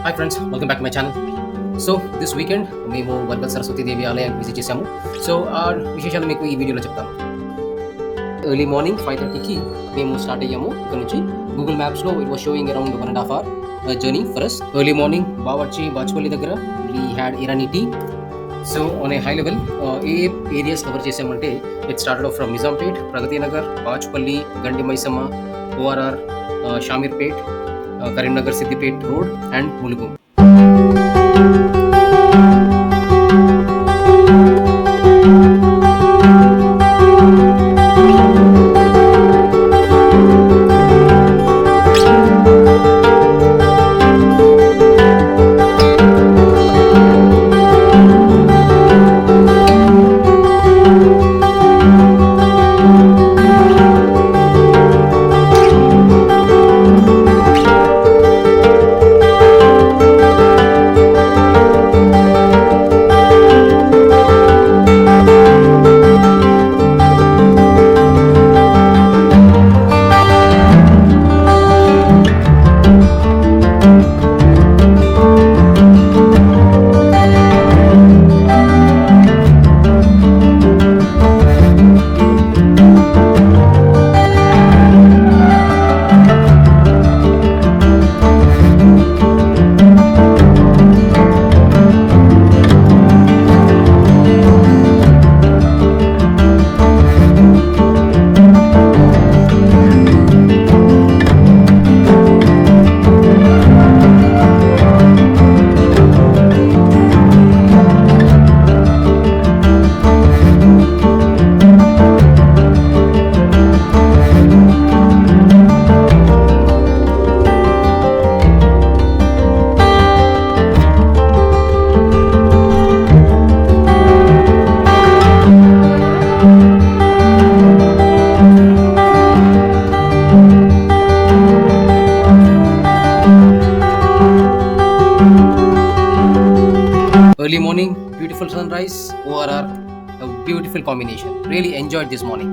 Hi friends, welcome back to my channel. So this weekend మేము వర్గల్ సరస్వతి దేవి ఆలయానికి visit చేశాము. So ఆ విశేషాలు మీకు ఈ వీడియోలో చెప్తాను. ఎర్లీ మార్నింగ్ 5:30కి మేము స్టార్ట్ అయ్యాము. ఇక్కడ నుంచి గూగుల్ మ్యాప్స్లో it was showing around 1.5 hour journey for us. Early morning Bachupally దగ్గర we had Irani tea. So on a high level a areas cover చేసామంటే it started off from Nizampet, Pragathi Nagar, Bachupally, Gandi Maisamma, ORR, Shamirpet, Karimnagar Siddipet road and Mulugu. Early morning, beautiful sunrise, ORR, a beautiful combination. Really enjoyed this morning.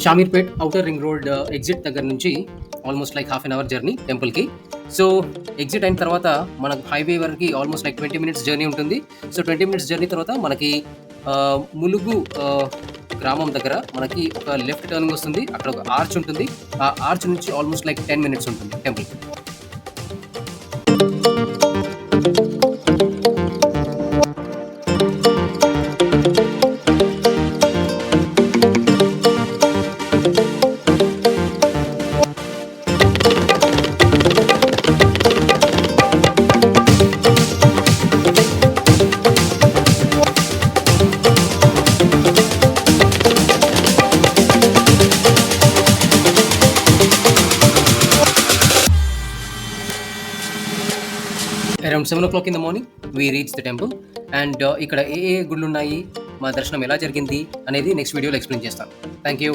Shamirpet outer ring road exit దగ్గర నుంచి almost like half an hour journey టెంపుల్కి. So exit అయిన తర్వాత మనకు highway వరకు almost like 20 minutes journey ఉంటుంది. So 20 minutes journey తర్వాత మనకి ములుగు గ్రామం దగ్గర మనకి ఒక లెఫ్ట్ టర్నింగ్ వస్తుంది. అక్కడ ఒక ఆర్చ్ ఉంటుంది. ఆ ఆర్చ్ నుంచి ఆల్మోస్ట్ లైక్ 10 minutes ఉంటుంది టెంపుల్కి. Around 7 o'clock in the morning we reached the temple and ఇక్కడ ఏ గుళ్ళు ఉన్నాయి, మా దర్శనం ఎలా జరిగింది అనేది నెక్స్ట్ వీడియోలో ఎక్స్ప్లెయిన్ చేస్తాను. Thank you.